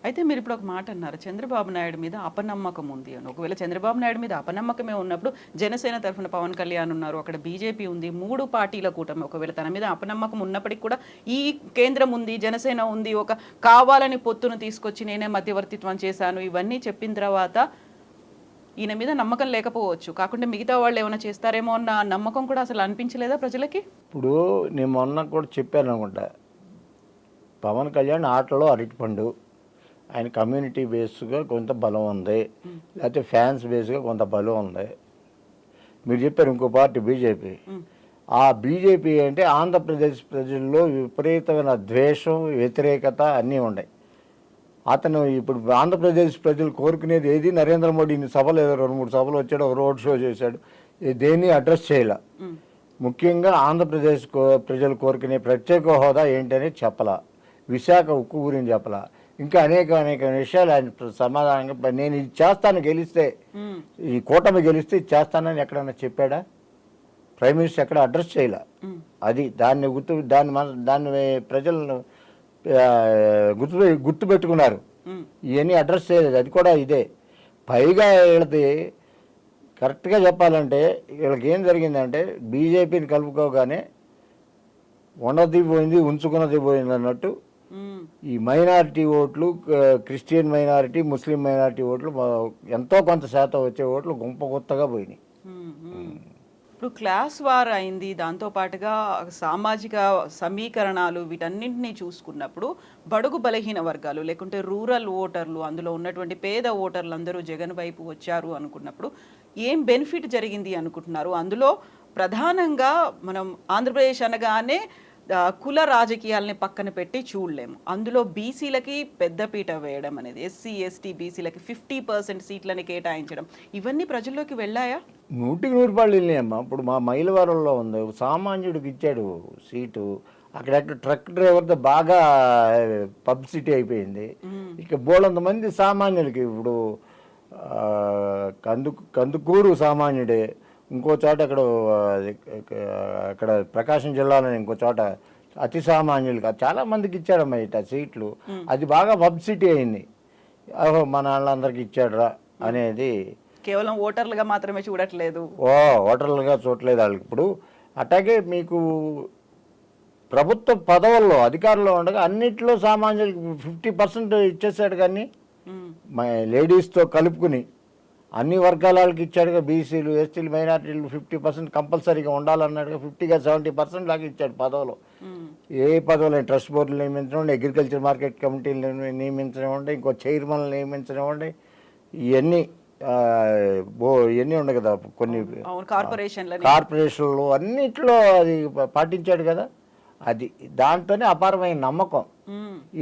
అయితే మీరు ఇప్పుడు ఒక మాట అన్నారు, చంద్రబాబు నాయుడు మీద అపనమ్మకం ఉంది అని. ఒకవేళ చంద్రబాబు నాయుడు మీద అపనమ్మకమే ఉన్నప్పుడు జనసేన తరఫున పవన్ కళ్యాణ్ ఉన్నారు, అక్కడ బీజేపీ ఉంది, 3 పార్టీల కూటమి. ఒకవేళ తన మీద అపనమ్మకం ఉన్నప్పటికీ కూడా ఈ కేంద్రం ఉంది, జనసేన ఉంది, ఒక కావాలని పొత్తును తీసుకొచ్చి నేనే మధ్యవర్తిత్వం చేశాను ఇవన్నీ చెప్పిన తర్వాత ఈయన మీద నమ్మకం లేకపోవచ్చు, కాకుండా మిగతా వాళ్ళు ఏమైనా చేస్తారేమో అన్న నమ్మకం కూడా అసలు అనిపించలేదా ప్రజలకి? ఇప్పుడు నేను మొన్న కూడా చెప్పాను అనుకుంటా, పవన్ కళ్యాణ్ ఆటలో అరటిపండు, ఆయన కమ్యూనిటీ బేస్గా కొంత బలం ఉంది, లేకపోతే ఫ్యాన్స్ బేస్గా కొంత బలం ఉంది. మీరు చెప్పారు ఇంకో పార్టీ బీజేపీ. ఆ బీజేపీ అంటే ఆంధ్రప్రదేశ్ ప్రజల్లో విపరీతమైన ద్వేషం, వ్యతిరేకత అన్నీ ఉన్నాయి. అతను ఇప్పుడు ఆంధ్రప్రదేశ్ ప్రజలు కోరుకునేది ఏది, నరేంద్ర మోడీ సభలు ఏదో 2-3 సభలు వచ్చాడు, ఒక రోడ్ షో చేశాడు, దేన్ని అడ్రస్ చేయాల. ముఖ్యంగా ఆంధ్రప్రదేశ్ ప్రజలు కోరుకునే ప్రత్యేక హోదా ఏంటనేది చెప్పలా, విశాఖ ఉక్కు గురించి చెప్పలా, ఇంకా అనేక విషయాలు ఆయన సమాధానంగా నేను ఇది చేస్తాను, గెలిస్తే ఈ కూటమి గెలిస్తే ఇది చేస్తానని ఎక్కడన్నా చెప్పాడా? ప్రైమ్ మినిస్టర్ ఎక్కడ అడ్రస్ చేయలే. అది దాన్ని ప్రజలను గుర్తుపెట్టుకున్నారు, ఇవన్నీ అడ్రస్ చేయలేదు. అది కూడా ఇదే. పైగా వీళ్ళది కరెక్ట్గా చెప్పాలంటే వీళ్ళకి ఏం జరిగిందంటే బీజేపీని కలుపుకోగానే ఉన్నది పోయింది, ఉంచుకున్నది పోయింది అన్నట్టు ఈ మైనారిటీ ఓట్లు, క్రిస్టియన్ మైనారిటీ, ముస్లిం మైనారిటీ ఓట్లు ఎంతో కొంత శాతం వచ్చే ఓట్లు గుంపగుత్తగా పోయినాయి. ఇప్పుడు క్లాస్ వార్ అయింది, దాంతోపాటుగా సామాజిక సమీకరణాలు వీటన్నింటినీ చూసుకున్నప్పుడు బడుగు బలహీన వర్గాలు లేకుంటే రూరల్ ఓటర్లు, అందులో ఉన్నటువంటి పేద ఓటర్లు అందరూ జగన్ వైపు వచ్చారు అనుకున్నప్పుడు ఏం బెనిఫిట్ జరిగింది అనుకుంటున్నారు? అందులో ప్రధానంగా మనం ఆంధ్రప్రదేశ్ అనగానే కుల రాజకీయాలని పక్కన పెట్టి చూడలేము. అందులో బీసీలకి పెద్దపీట వేయడం అనేది, ఎస్సీ ఎస్టీ బీసీలకి 50% సీట్లని కేటాయించడం, ఇవన్నీ ప్రజల్లోకి వెళ్ళాయా? 100% వెళ్ళాయమ్మా. ఇప్పుడు మా మైలవరంలో ఉంది, సామాన్యుడికి ఇచ్చాడు సీటు, అక్కడ ట్రక్ డ్రైవర్తో బాగా పబ్లిసిటీ అయిపోయింది. ఇక బోలంత మంది సామాన్యులకి ఇప్పుడు కందుకూరు సామాన్యుడే, ఇంకో చోట అక్కడ ప్రకాశం జిల్లాలోని ఇంకో చోట అతి సామాన్యులుగా చాలా మందికి ఇచ్చాడమ్మా ఇట సీట్లు. అది బాగా పబ్లిసిటీ అయింది, మన వాళ్ళందరికి ఇచ్చాడురా అనేది. కేవలం ఓటర్లుగా మాత్రమే చూడట్లేదు, ఓటర్లుగా చూడట్లేదు వాళ్ళకి. ఇప్పుడు అట్లాగే మీకు ప్రభుత్వ పదవుల్లో అధికారంలో ఉండగా అన్నిట్లో సామాన్యులకు 50% ఇచ్చేసాడు, కానీ లేడీస్తో కలుపుకుని అన్ని వర్గాల వాళ్ళకి ఇచ్చాడుగా. బీసీలు, ఎస్టీలు, మైనార్టీలు 50% కంపల్సరీగా ఉండాలన్నాడుగా. 50-70% లాగా ఇచ్చాడు పదవులు. ఏ పదవులు, ట్రస్ట్ బోర్డులు నియమించడం, అగ్రికల్చర్ మార్కెట్ కమిటీలు నియమించడం ఉండే, ఇంకో చైర్మన్లు నియమించడం ఉండే, ఇవన్నీ ఇవన్నీ ఉన్నాయి కదా. కొన్ని కార్పొరేషన్లు అన్నిట్లో అది పాటించాడు కదా. అది దాంట్లోనే అపారమైన నమ్మకం.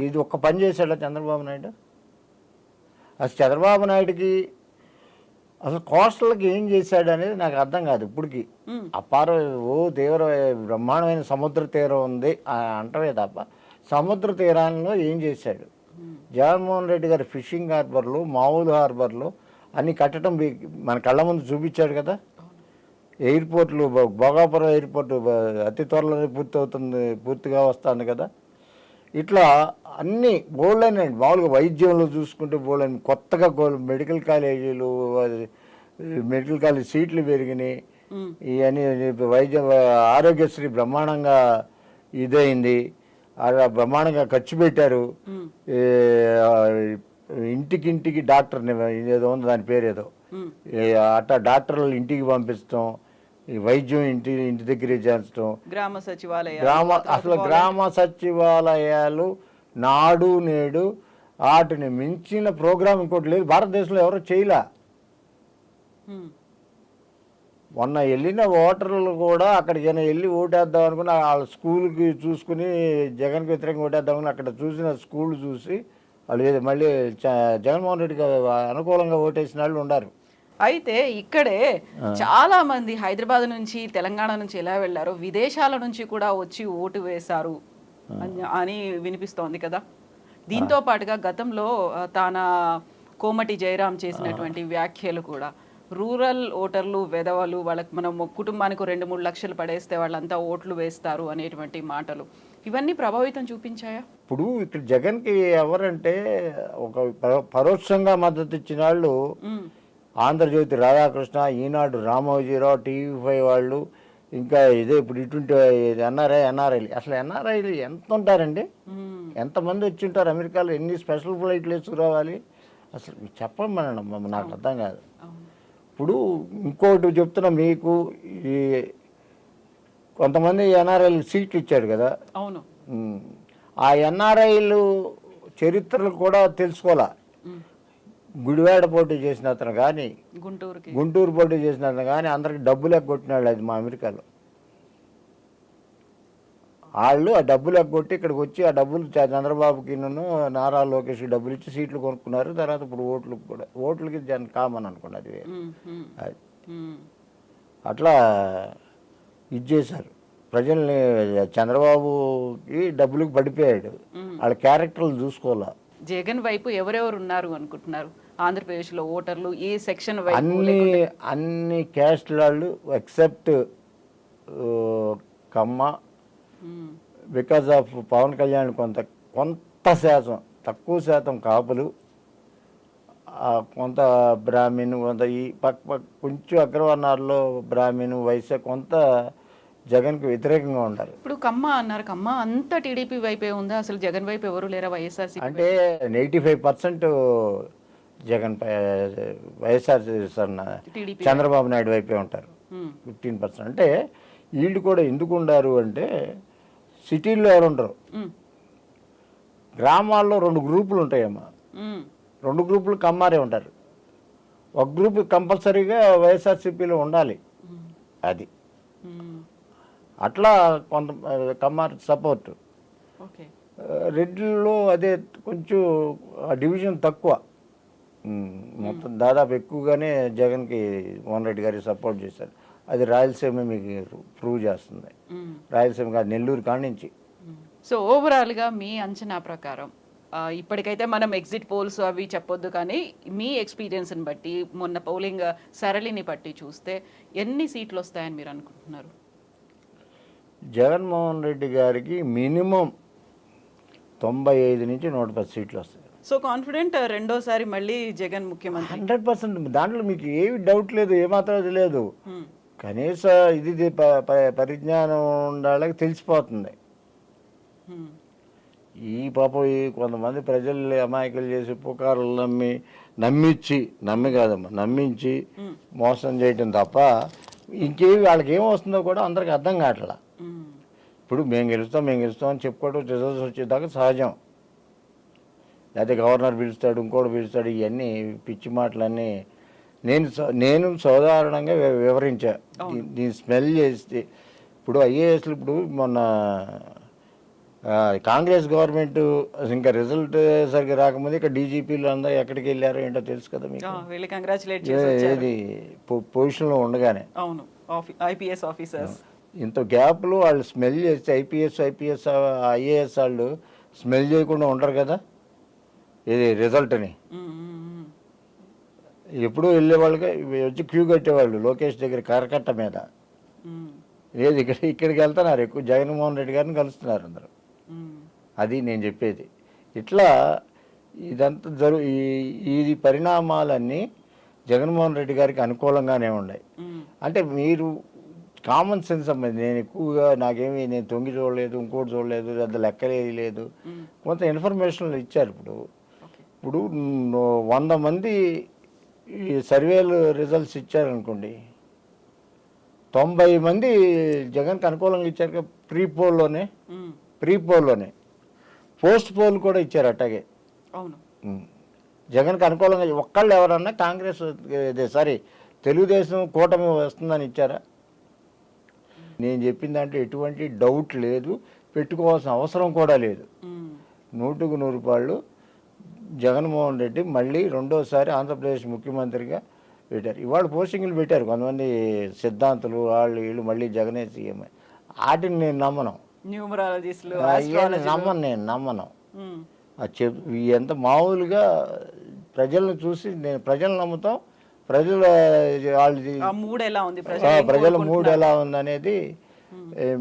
ఇది ఒక్క పని చేశాడా చంద్రబాబు నాయుడు? అసలు చంద్రబాబు నాయుడికి అసలు కోస్టల్కి ఏం చేశాడు అనేది నాకు అర్థం కాదు ఇప్పటికి. అపార తీవ్ర బ్రహ్మాండమైన సముద్ర తీరం ఉంది అంటవే తప్ప సముద్ర తీరాల్లో ఏం చేశాడు? జగన్మోహన్ రెడ్డి గారి ఫిషింగ్ హార్బర్లు, మామూలు హార్బర్లు అన్నీ కట్టడం మన కళ్ళ ముందు చూపించాడు కదా. ఎయిర్పోర్ట్లు, భోగాపురం ఎయిర్పోర్ట్ అతి త్వరలోనే పూర్తిగా వస్తుంది కదా. ఇట్లా అన్ని బోల్డని మామూలుగా వైద్యంలో చూసుకుంటే బోల్డని కొత్తగా మెడికల్ కాలేజీలు, మెడికల్ కాలేజ్ సీట్లు పెరిగినాయి. ఇవన్నీ ఆరోగ్యశ్రీ బ్రహ్మాండంగా ఇదైంది, బ్రహ్మాండంగా ఖర్చు పెట్టారు. ఇంటికింటికి డాక్టర్ ఏదో ఉంది, దాని పేరు ఏదో, అట్లా డాక్టర్లు ఇంటికి పంపిస్తాం, ఈ వైద్యం ఇంటి దగ్గరే చేర్చడం, గ్రామ సచివాలయాలు నాడు నేడు వాటిని మించిన ప్రోగ్రామ్ ఇంకోటి లేదు భారతదేశంలో. ఎవరో చేయలే. మొన్న వెళ్ళిన ఓటర్లు కూడా అక్కడికి వెళ్ళి ఓటేద్దాం అనుకుని వాళ్ళ స్కూల్కి చూసుకుని జగన్కి వ్యతిరేకంగా ఓటేద్దామని అక్కడ చూసిన స్కూల్ చూసి వాళ్ళు మళ్ళీ జగన్మోహన్ రెడ్డికి అనుకూలంగా ఓటేసిన వాళ్ళు ఉన్నారు. అయితే ఇక్కడే చాలా మంది హైదరాబాద్ నుంచి, తెలంగాణ నుంచి ఎలా వెళ్ళారో విదేశాల నుంచి కూడా వచ్చి ఓటు వేశారు అని వినిపిస్తోంది కదా. దీంతో పాటుగా గతంలో తాన కోమటి జయరాం చేసినటువంటి వ్యాఖ్యలు కూడా, రూరల్ ఓటర్లు వెధవలు, వాళ్ళకి మనం కుటుంబానికి 2-3 లక్షలు పడేస్తే వాళ్ళంతా ఓట్లు వేస్తారు అనేటువంటి మాటలు, ఇవన్నీ ప్రభావితం చూపించాయా? ఇప్పుడు ఇక్కడ జగన్కి ఎవరంటే ఒక పరోక్షంగా మద్దతు ఇచ్చిన వాళ్ళు ఆంధ్రజ్యోతి రాధాకృష్ణ, ఈనాడు రామోజీరావు, టీవీ5 వాళ్ళు, ఇంకా ఇదే ఇప్పుడు ఇటువంటి ఎన్ఆర్ఐలు. అసలు ఎన్ఆర్ఐలు ఎంత ఉంటారండి? ఎంతమంది వచ్చి ఉంటారు? అమెరికాలో ఎన్ని స్పెషల్ ఫ్లైట్లు వేసుకురావాలి? అసలు చెప్పమనండి, నాకు అర్థం కాదు. ఇప్పుడు ఇంకోటి చెప్తున్నా మీకు, ఈ కొంతమంది ఎన్ఆర్ఐలు సీట్లు ఇచ్చాడు కదా. అవును. ఆ ఎన్ఆర్ఐలు చరిత్రలు కూడా తెలుసుకోవాలా. గుడివాడ పోటీ చేసిన అతను కానీ, గుంటూరు పోటీ చేసిన అతను కానీ అందరికి డబ్బులు ఎగ్గొట్టినాడు. అది మా అమెరికాలో వాళ్ళు ఆ డబ్బులు ఎగ్గొట్టి ఇక్కడికి వచ్చి ఆ డబ్బులు చంద్రబాబుకి నారా లోకేష్కి డబ్బులు ఇచ్చి సీట్లు కొనుక్కున్నారు. తర్వాత ఇప్పుడు ఓట్లకి కామన్ అనుకోండి, అది అట్లా ఇది చేశారు ప్రజల్ని. చంద్రబాబుకి డబ్బులకు పడిపోయాడు, వాళ్ళ క్యారెక్టర్లు చూసుకోవాలా. జగన్ వైపు ఎవరెవరు ఉన్నారు అనుకుంటున్నారు ఆంధ్రప్రదేశ్లో ఓటర్లు? ఏ సెక్షన్? అన్ని క్యాస్ట్ వాళ్ళు except Kamma, because of Pawan Kalyan కొంత శాతం, తక్కువ శాతం కాపులు, కొంత బ్రాహ్మణ్, కొంత ఈ కొంచెం అగ్రవర్ణాల్లో బ్రాహ్మణ్, వైశ్య, కొంత జగన్కి వ్యతిరేకంగా ఉంటారు. ఇప్పుడు కమ్మ అన్నారు, కమ్మ అంతా టీడీపీ వైపే ఉందా? అసలు జగన్ వైపు ఎవరు లేరా? వైఎస్ఆర్సీ అంటే 85% జగన్ వైఎస్ఆర్ చంద్రబాబు నాయుడు వైపే ఉంటారు. 15%. అంటే వీళ్ళు కూడా ఎందుకు ఉండారు అంటే, సిటీల్లో ఎవరు ఉండరు, గ్రామాల్లో 2 గ్రూపులు ఉంటాయమ్మా. 2 గ్రూపులు కమ్మారే ఉంటారు. ఒక గ్రూప్ కంపల్సరీగా వైఎస్ఆర్సీపీలో ఉండాలి. అది అట్లా కొంత కమ్మార్ సపోర్ట్. రెడ్డిలో అదే కొంచెం డివిజన్ తక్కువ, మొత్తం దాదాపు ఎక్కువగానే జగన్కి మోహన్ రెడ్డి గారికి సపోర్ట్ చేశారు. అది రాయలసీమ మీకు ప్రూవ్ చేస్తుంది. రాయలసీమ కాదు, నెల్లూరు కాడి నుంచి. సో ఓవరాల్గా మీ అంచనా ప్రకారం, ఇప్పటికైతే మనం ఎగ్జిట్ పోల్స్ అవి చెప్పొద్దు, కానీ మీ ఎక్స్పీరియన్స్ని బట్టి, మొన్న పోలింగ్ సరళిని బట్టి చూస్తే ఎన్ని సీట్లు వస్తాయని మీరు అనుకుంటున్నారు? జగన్మోహన్ రెడ్డి గారికి మినిమం 95 నుంచి 110 సీట్లు వస్తాయి. సో కాన్ఫిడెంట్ రెండోసారి మళ్ళీ జగన్ ముఖ్యమంత్రి? 100%. దాంట్లో మీకు ఏమి డౌట్ లేదు, ఏమాత్రం లేదు. కనీస ఇది పరిజ్ఞానం ఉండాలని తెలిసిపోతుంది. ఈ పాపం ఈ కొంతమంది ప్రజల్ని అమాయకులు చేసి పుకార్లు నమ్మించి మోసం చేయటం తప్ప ఇంకేమి వాళ్ళకి ఏమొస్తుందో కూడా అందరికి అర్థం కావట్లా. ఇప్పుడు మేము గెలుస్తాం అని చెప్పుకోవడం రిజల్ట్స్ వచ్చేదాకా సహజం. లేకపోతే గవర్నర్ పిలుస్తాడు, ఇంకోటి పిలుస్తాడు, ఇవన్నీ పిచ్చి మాటలన్నీ నేను సాధారణంగా వివరించా. దీన్ని స్మెల్ చేస్తే ఇప్పుడు ఐఏఎస్లు, ఇప్పుడు మొన్న కాంగ్రెస్ గవర్నమెంట్ ఇంకా రిజల్ట్ సరిగ్గా రాకముందు ఇక్కడ డీజీపీలు అందరూ ఎక్కడికి వెళ్ళారో ఏంటో తెలుసు కదా మీకు. వెళ్ళి కంగ్రాచులేట్ చేసి వచ్చారు. ఏది పొజిషన్లో ఉండగానే. అవును, ఐపీఎస్ ఆఫీసర్స్. ఇంత గ్యాప్లో వాళ్ళు స్మెల్ చేస్తే ఐఏఎస్ వాళ్ళు స్మెల్ చేయకుండా ఉండరు కదా ఇది రిజల్ట్ని. ఎప్పుడూ వెళ్ళేవాళ్ళుగా వచ్చి క్యూ కట్టేవాళ్ళు లోకేష్ దగ్గర కరకట్ట మీద. ఏది ఇక్కడికి వెళ్తున్నారు ఎక్కువ, జగన్మోహన్ రెడ్డి గారిని కలుస్తున్నారు అందరూ. అది నేను చెప్పేది. ఇట్లా ఇదంతా ఇది పరిణామాలన్నీ జగన్మోహన్ రెడ్డి గారికి అనుకూలంగానే ఉన్నాయి. అంటే మీరు కామన్ సెన్స్ అమ్మాయి, నేను ఎక్కువగా నాకేమి నేను తొంగి చూడలేదు, ఇంకోటి చూడలేదు, పెద్ద లెక్కలేదు లేదు, కొంత ఇన్ఫర్మేషన్లు ఇచ్చారు. ఇప్పుడు 100 మంది ఈ సర్వేలు రిజల్ట్స్ ఇచ్చారనుకోండి, 90 మంది జగన్కి అనుకూలంగా ఇచ్చారు ప్రీ పోల్లోనే. పోస్ట్ పోల్ కూడా ఇచ్చారు అట్టాగే. అవును, జగన్కి అనుకూలంగా ఒక్కళ్ళు ఎవరన్నా కాంగ్రెస్ తెలుగుదేశం కూటమి వస్తుందని ఇచ్చారా? నేను చెప్పిన దాంట్లో ఎటువంటి డౌట్ లేదు, పెట్టుకోవాల్సిన అవసరం కూడా లేదు. 100కు 100 రూపాయలు జగన్మోహన్ రెడ్డి మళ్ళీ రెండోసారి ఆంధ్రప్రదేశ్ ముఖ్యమంత్రిగా పెట్టారు. ఇవాళ పోస్టింగ్లు పెట్టారు కొంతమంది సిద్ధాంతులు, వాళ్ళు వీళ్ళు మళ్ళీ జగనే సీఎం. వాటిని నేను నమ్మను, నమ్మను. ఎంత మామూలుగా ప్రజలను చూసి నేను ప్రజలు నమ్ముతాం. ప్రజల మూడు ఎలా ఉందనేది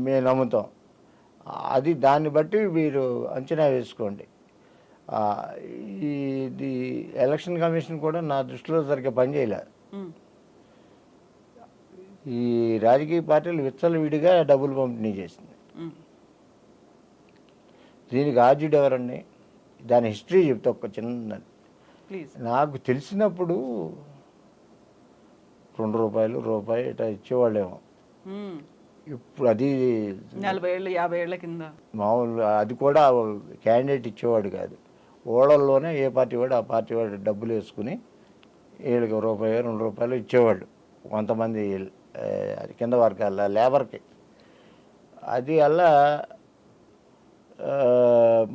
మేము నమ్ముతాం. అది దాన్ని బట్టి మీరు అంచనా వేసుకోండి. ఇది ఎలక్షన్ కమిషన్ కూడా నా దృష్టిలో సరిగ్గా పనిచేయలేదు. ఈ రాజకీయ పార్టీలు విచ్చలవిడిగా డబ్బులు పంపిణీ చేసింది. దీనికి ఆర్జుడు ఎవరండి? దాని హిస్టరీ చెప్తే ఒక చిన్న, నాకు తెలిసినప్పుడు ₹2 ఇట్లా ఇచ్చేవాళ్ళేమో. ఇప్పుడు అది 40 ఏళ్ళు 50 ఏళ్ల కింద మామూలు. అది కూడా క్యాండిడేట్ ఇచ్చేవాడు కాదు, ఓడల్లోనే ఏ పార్టీ వాడు ఆ పార్టీ వాడు డబ్బులు వేసుకుని వీళ్ళకి ₹2 ఇచ్చేవాళ్ళు కొంతమంది కింద వర్గాల లేబర్కి. అది అలా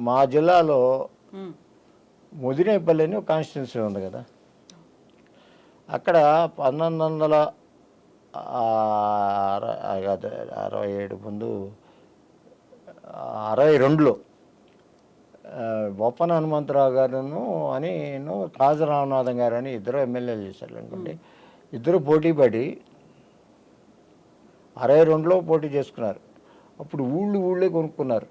మా జిల్లాలో ముదినేపల్లి అని ఒక కాన్స్టిట్యున్సీ ఉంది కదా, అక్కడ 1967 ముందు 62లో బొప్పన హనుమంతరావు గారును అని కాజు రామనాథం గారు అని ఇద్దరు ఎమ్మెల్యేలు చేశారు అనుకోండి. ఇద్దరు పోటీ పడి 62లో పోటీ చేసుకున్నారు. అప్పుడు ఊళ్ళే కొనుక్కున్నారు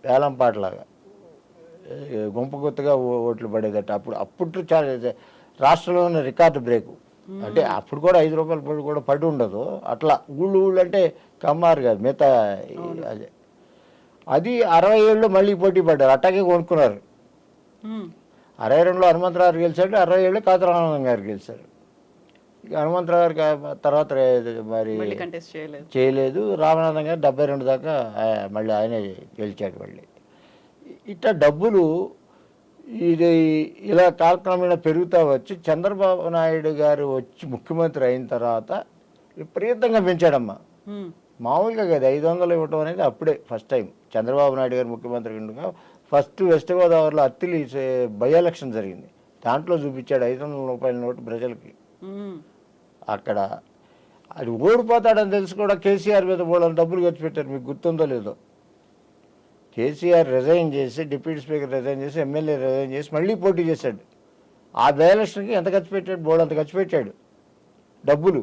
వేలంపాటలాగా, గుంపు గుత్తగా ఓట్లు పడేదట. అప్పుడు చాలా రాష్ట్రంలోనే రికార్డు బ్రేకు. అంటే అప్పుడు కూడా ₹5 పొడి కూడా పడి ఉండదు. అట్లా ఊళ్ళు అంటే కమ్మారు కాదు మిగతా. అది 67లో మళ్ళీ పోటీ పడ్డారు, అట్టాగే కొనుక్కున్నారు. 62లో హనుమంతరావు గెలిచాడు, 67లో కాతరానందం గారు గెలిచారు. ఇక హనుమంతరావు గారికి తర్వాత మరి చేయలేదు. రామనాథం గారు 72 దాకా మళ్ళీ ఆయనే గెలిచాడు. మళ్ళీ ఇట్లా డబ్బులు ఇది ఇలా కాలక్రమేణా పెరుగుతూ వచ్చి చంద్రబాబు నాయుడు గారు వచ్చి ముఖ్యమంత్రి అయిన తర్వాత విపరీతంగా పెంచాడమ్మా. మామూలుగా కదా 500 ఇవ్వటం అనేది అప్పుడే ఫస్ట్ టైం. చంద్రబాబు నాయుడు గారు ముఖ్యమంత్రి ఉండగా ఫస్ట్ వెస్ట్ గోదావరిలో అత్తిలి బై ఎలక్షన్ జరిగింది, దాంట్లో చూపించాడు ₹500 నోటు ప్రజలకి. అక్కడ అది ఓడిపోతాడని తెలిసి కూడా కేసీఆర్ మీద వాళ్ళని డబ్బులు ఖర్చు పెట్టారు. మీకు గుర్తుందో లేదో, కేసీఆర్ రిజైన్ చేసి, డిప్యూటీ స్పీకర్ రిజైన్ చేసి, ఎమ్మెల్యే రిజైన్ చేసి మళ్ళీ పోటీ చేశాడు. ఆ బై ఎలక్షన్కి ఎంత ఖర్చు పెట్టాడు? బోర్డు ఖర్చు పెట్టాడు డబ్బులు.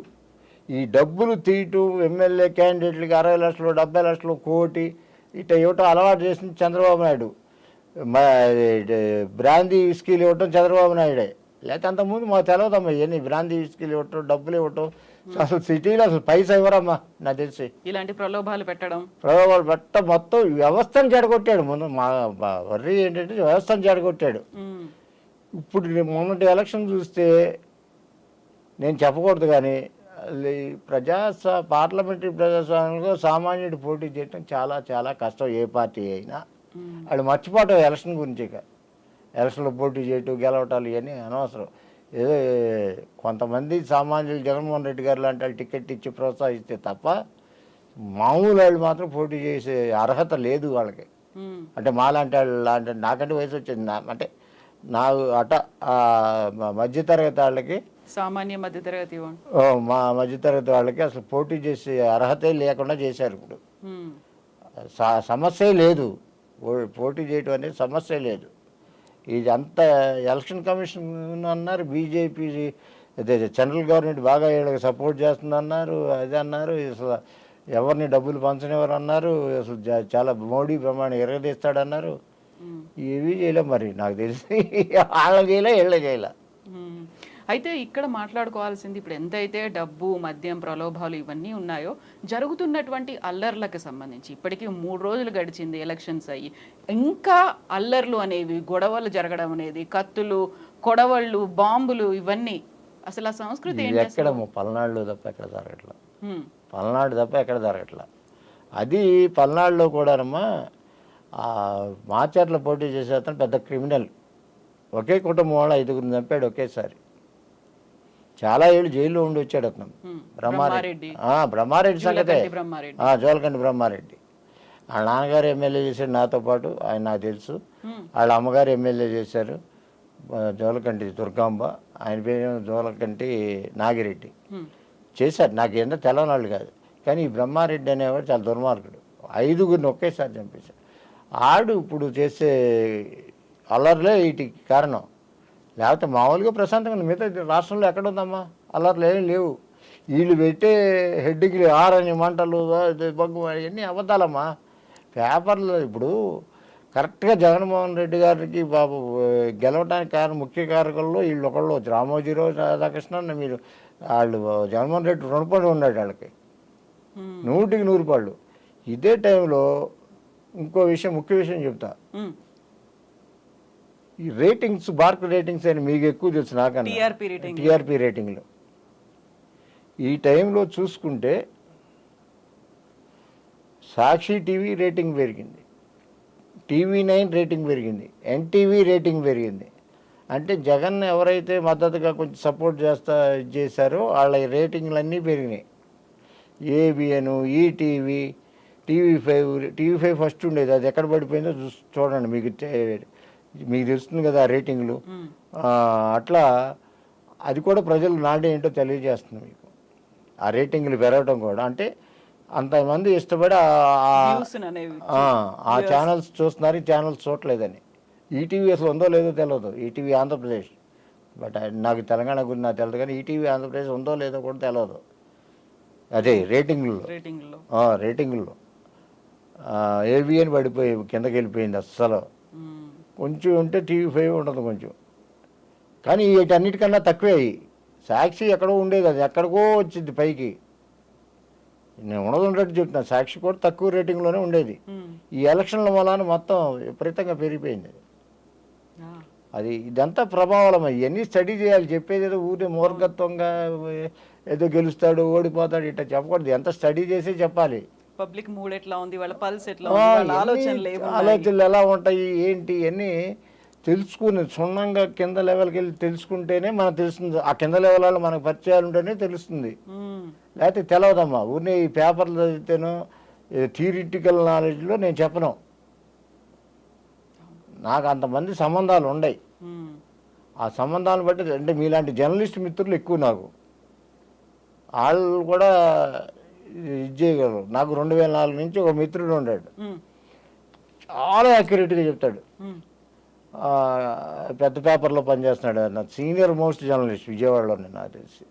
ఈ డబ్బులు తీయటం, ఎమ్మెల్యే క్యాండిడేట్లకి 60 లక్షలు 70 లక్షలు కోటి ఇట్లా ఇవ్వటం అలవాటు చేసింది చంద్రబాబు నాయుడు. బ్రాందీ విస్కీలు ఇవ్వటం చంద్రబాబు నాయుడే. లేకపోతే అంతకుముందు మాకు తెలియదమ్మా ఇవన్నీ బ్రాందీ విస్కీలు ఇవ్వటం, డబ్బులు ఇవ్వటం. అసలు సిటీలో అసలు పైసా ఇవ్వరమ్మా నాకు తెలిసి. ఇలాంటి ప్రలోభాలు పెట్టడం మొత్తం వ్యవస్థను చెడగొట్టాడు. ముందు మా వర్రీ ఏంటంటే వ్యవస్థను చెడగొట్టాడు. ఇప్పుడు మొన్నటి ఎలక్షన్ చూస్తే నేను చెప్పకూడదు కానీ పార్లమెంటరీ ప్రజాస్వామ్యంలో సామాన్యుడు పోటీ చేయడం చాలా చాలా కష్టం. ఏ పార్టీ అయినా వాళ్ళు మర్చిపోవటం ఎలక్షన్ గురించి. ఎలక్షన్లో పోటీ చేయటం, గెలవటాలు ఇవన్నీ అనవసరం. ఏదో కొంతమంది సామాన్యులు జగన్మోహన్ రెడ్డి గారు లాంటి వాళ్ళు టికెట్ ఇచ్చి ప్రోత్సహిస్తే తప్ప మామూలు వాళ్ళు మాత్రం పోటీ చేసే అర్హత లేదు వాళ్ళకి. ఉమ్, అంటే మాలాంటి వాళ్ళు లాంటి నాకంటే వయసు వచ్చింది అంటే నాకు మధ్యతరగతి వాళ్ళకి సామాన్య మధ్యతరగతి వాళ్ళు. మా మధ్యతరగతి వాళ్ళకి అసలు పోటీ చేసే అర్హతే లేకుండా చేశారు ఇప్పుడు. ఉమ్, సమస్యే లేదు, పోటీ చేయటం అనేది సమస్య లేదు. ఇది అంతా ఎలక్షన్ కమిషన్ అన్నారు, బీజేపీ అదే సెంట్రల్ గవర్నమెంట్ బాగా వీళ్ళకి సపోర్ట్ చేస్తుందన్నారు, అది అన్నారు. అసలు ఎవరిని డబ్బులు పంచనివ్వరు అన్నారు, అసలు చాలా మోడీ ప్రమాణం ఎరగదీస్తాడన్నారు. ఉమ్, ఏవి చేయలే మరి నాకు తెలిసి వాళ్ళ చేయలే వీళ్ళ చేయలే. ఉమ్. అయితే ఇక్కడ మాట్లాడుకోవాల్సింది ఇప్పుడు ఎంతైతే డబ్బు మద్యం ప్రలోభాలు ఇవన్నీ ఉన్నాయో జరుగుతున్నటువంటి అల్లర్లకు సంబంధించి ఇప్పటికీ 3 రోజులు గడిచింది ఎలక్షన్స్ అయ్యి, ఇంకా అల్లర్లు అనేవి గొడవలు జరగడం అనేది, కత్తులు కొడవళ్ళు బాంబులు ఇవన్నీ అసలు ఆ సంస్కృతి ఇది ఏంటి ఎక్కడ అసలు? పల్నాడులో తప్ప ఎక్కడ జరగట్లా, ఉమ్, పల్నాడు తప్ప ఎక్కడ జరగట్లా. అది పల్నాడులో కూడానమ్మా మాచర్ల పోటీ చేసే అతను పెద్ద క్రిమినల్, ఒకే కుటుంబం వాళ్ళు 5గురిని చంపాడు ఒకేసారి. చాలా ఏళ్ళు జైల్లో ఉండి వచ్చాడు అతను. ఉమ్. బ్రహ్మారెడ్డి బ్రహ్మారెడ్డి సంగతే, జూలకంటి బ్రహ్మారెడ్డి. జోలకండి బ్రహ్మారెడ్డి. వాళ్ళ నాన్నగారు ఎమ్మెల్యే చేశాడు నాతో పాటు, ఆయన నాకు తెలుసు. ఉమ్, వాళ్ళ అమ్మగారు ఎమ్మెల్యే చేశారు, జోలకంటి దుర్గాంబ, ఆయన పేరు జోలకంటి నాగిరెడ్డి. ఉమ్, చేశారు, నాకు ఏందో తెలవని వాళ్ళు కాదు. కానీ ఈ బ్రహ్మారెడ్డి అనేవాడు చాలా దుర్మార్గుడు, 5గురిని ఒకేసారి చంపేశాడు. ఆడు ఇప్పుడు చేసే అల్లర్లే వీటికి కారణం. లేకపోతే మామూలుగా ప్రశాంతంగా మిగతా రాష్ట్రంలో ఎక్కడ ఉందమ్మా అల్లర్లు ఏం లేవు. వీళ్ళు పెట్టే హెడ్కి ఆరని మంటలు బొగ్గు అవన్నీ అబద్ధాలమ్మా. పేపర్లు ఇప్పుడు కరెక్ట్గా జగన్మోహన్ రెడ్డి గారికి బాబు గెలవడానికి కారణం ముఖ్య కారకుల్లో వీళ్ళు ఒకళ్ళు రామోజీరావు రాధాకృష్ణ. మీరు వాళ్ళు జగన్మోహన్ రెడ్డి రుణపడి ఉన్నాడు వాళ్ళకి, ఉమ్, 100కి 100 పాళ్ళు. ఇదే టైంలో ఇంకో విషయం, ముఖ్య విషయం చెప్తా. ఉమ్. ఈ రేటింగ్స్, బార్క్ రేటింగ్స్ అని మీకు ఎక్కువ తెలుసు నాకన్నా, టీఆర్పీ రేటింగ్. టీఆర్పీ రేటింగ్లు ఈ టైంలో చూసుకుంటే సాక్షి టీవీ రేటింగ్ పెరిగింది, TV9 రేటింగ్ పెరిగింది, ఎన్టీవీ రేటింగ్ పెరిగింది. అంటే జగన్ ఎవరైతే మద్దతుగా కొంచెం సపోర్ట్ చేశారో వాళ్ళ రేటింగ్లు అన్నీ పెరిగినాయి. ఏబిఎన్, ఈటీవీ, టీవీ5 ఫస్ట్ ఉండేది, అది ఎక్కడ పడిపోయిందో చూడండి, మీకు తెలుస్తుంది కదా ఆ రేటింగ్లు. ఉమ్, అట్లా అది కూడా ప్రజలు నాడే ఏంటో తెలియజేస్తుంది మీకు, ఆ రేటింగ్లు పెరగడం కూడా. అంటే అంతమంది ఇష్టపడి views అనేవి. ఆ ఛానల్స్ చూస్తున్నారు, ఈ ఛానల్స్ చూడలేదని. ఈటీవీ అసలు ఉందో లేదో తెలియదు, ఈటీవీ ఆంధ్రప్రదేశ్. బట్ నాకు తెలంగాణ గురించి నాకు తెలియదు, కానీ ఈటీవీ ఆంధ్రప్రదేశ్ ఉందో లేదో కూడా తెలియదు. అదే రేటింగ్లో, రేటింగ్లో ఏబిఎన్ పడిపోయి కిందకి వెళ్ళిపోయింది అస్సలు. ఉమ్, కొంచెం ఉంటే TV5 ఉండదు కొంచెం, కానీ వీటన్నిటికన్నా తక్కువే. సాక్షి ఎక్కడో ఉండేది, అది ఎక్కడికో వచ్చింది పైకి. నేను ఉన్నది ఉండేట్టు చెప్తున్నాను, సాక్షి కూడా తక్కువ రేటింగ్లోనే ఉండేది. ఉమ్, ఈ ఎలక్షన్ల మూలాన మొత్తం విపరీతంగా పెరిగిపోయింది. ఆ, అది ఇదంతా ప్రభావం. ఇవన్నీ స్టడీ చేయాలి, చెప్పేది ఏదో ఊరే మూర్ఖత్వంగా ఏదో గెలుస్తాడు ఓడిపోతాడు ఇట్లా చెప్పకూడదు, ఎంత స్టడీ చేసి చెప్పాలి. పబ్లిక్ మూడ్ ఎట్లా ఉంది, వాళ్ళ పల్స్ ఎట్లా ఉంది, వాళ్ళ ఆలోచనలు ఏమున్నాయి. ఆలోచనలు ఎలా ఉంటాయి ఏంటి అన్నీ తెలుసుకుని క్షుణ్ణంగా కింద లెవెల్కి వెళ్ళి తెలుసుకుంటేనే మనకు తెలుస్తుంది. ఆ కింద లెవెల్ వాళ్ళు మనకు పరిచయాలు ఉంటేనే తెలుస్తుంది, ఉమ్, లేకపోతే తెలవదమ్మా. ఊరినే ఈ పేపర్లు చదివితేనో థియరిటికల్ నాలెడ్జ్లో నేను చెప్పను. నాకు అంతమంది సంబంధాలు ఉన్నాయి, ఉమ్, ఆ సంబంధాలను బట్టి అంటే మీలాంటి జర్నలిస్ట్ మిత్రులు ఎక్కువ నాకు, వాళ్ళు కూడా ఇది చేయగలరు. నాకు 2004 నుంచి ఒక మిత్రుడు ఉన్నాడు, ఉమ్, చాలా యాక్యురేట్గా చెప్తాడు. ఉమ్, పెద్ద పేపర్లో పనిచేస్తున్నాడు, నా సీనియర్ మోస్ట్ జర్నలిస్ట్ విజయవాడలోనే నాకు తెలిసి.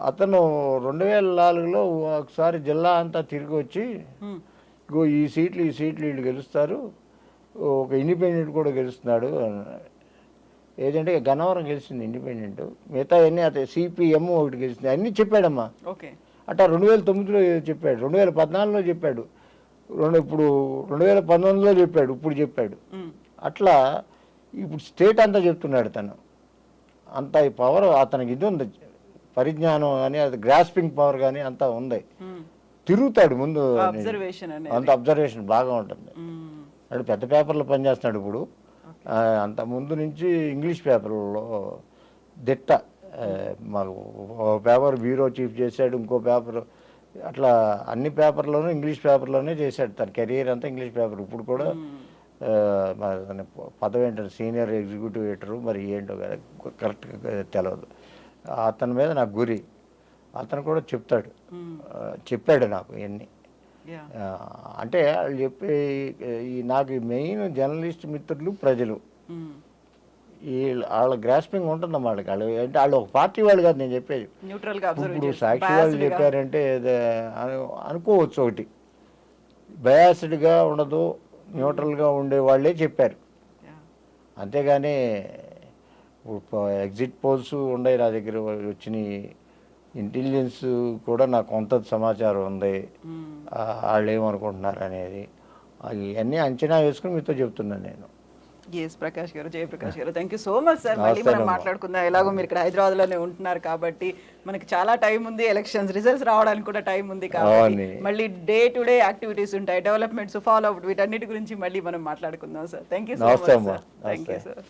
అతను 2004లో ఒకసారి జిల్లా అంతా తిరిగి వచ్చి, ఉమ్, ఈ సీట్లు వీళ్ళు గెలుస్తారు, ఒక ఇండిపెండెంట్ కూడా గెలుస్తున్నాడు అన్నాడు. ఏదంటే గన్నవరం గెలిచింది ఇండిపెండెంట్, మిగతా అన్నీ అతను CPM ఒకటి గెలిచింది, అన్నీ చెప్పాడమ్మా. ఓకే. అట్లా 2009లో చెప్పాడు, 2014లో చెప్పాడు, ఇప్పుడు 2019లో చెప్పాడు, ఇప్పుడు చెప్పాడు. ఉమ్, అట్లా ఇప్పుడు స్టేట్ అంతా చెప్తున్నాడు తను. అంత ఈ పవర్ అతనికి ఇది ఉంది, పరిజ్ఞానం కానీ అది గ్రాస్పింగ్ పవర్ కానీ అంతా ఉంది. ఉమ్, తిరుగుతాడు ముందు, అబ్జర్వేషన్ అనేది. అంత అబ్జర్వేషన్ బాగా ఉంటుంది. ఉమ్, అంటే పెద్ద పేపర్లో పనిచేస్తున్నాడు ఇప్పుడు. అంత ముందు నుంచి ఇంగ్లీష్ పేపర్లో దిట్ట. మాకు ఒక పేపర్ బ్యూరో చీఫ్ చేశాడు, ఇంకో పేపర్ అట్లా అన్ని పేపర్లోనూ ఇంగ్లీష్ పేపర్లోనే చేశాడు. తన కెరీర్ అంతా ఇంగ్లీష్ పేపర్. ఇప్పుడు కూడా మరి తన పదవి ఏంటంటే సీనియర్ ఎగ్జిక్యూటివ్ ఎడిటరు, మరి ఏంటో కదా కరెక్ట్గా తెలియదు. అతని మీద నాకు గురి. అతను కూడా చెప్తాడు, చెప్పాడు నాకు ఇవన్నీ. అంటే వాళ్ళు చెప్పే నాకు మెయిన్ జర్నలిస్ట్ మిత్రులు ప్రజలు, వాళ్ళ గ్రాస్పింగ్ ఉంటుందమ్మా వాళ్ళకి. అంటే వాళ్ళు ఒక పార్టీ వాళ్ళు కాదు నేను చెప్పేది. ఇప్పుడు సాక్షి వాళ్ళు చెప్పారంటే అనుకోవచ్చు ఒకటి, బయాస్డ్గా ఉండదు, న్యూట్రల్గా ఉండే వాళ్ళే చెప్పారు. అంతేగాని ఇప్పుడు ఎగ్జిట్ పోల్స్ ఉన్నాయి నా దగ్గర వచ్చినాయి, ఇంటెలిజెన్స్ కూడా నాకు కొంత సమాచారం ఉంది, వాళ్ళు ఏమనుకుంటున్నారు అనేది ఇవన్నీ అంచనా వేసుకుని మీతో చెప్తున్నాను నేను. ఎస్ ప్రకాష్ గారు, జయప్రకాష్ గారు, thank you so much sir. మళ్ళీ మనం మాట్లాడుకుందాం. ఎలాగో మీరు ఇక్కడ హైదరాబాద్లోనే ఉంటున్నారు కాబట్టి మనకి చాలా టైం ఉంది, ఎలక్షన్స్ రిజల్ట్స్ రావడానికి కూడా టైం ఉంది కాబట్టి మళ్ళీ డే టు డే యాక్టివిటీస్ ఉంటాయి, డెవలప్మెంట్స్, ఫాలో అప్, వీటన్నిటి గురించి మళ్ళీ మనం మాట్లాడుకుందాం sir. Thank you so much sir. Thank you sir.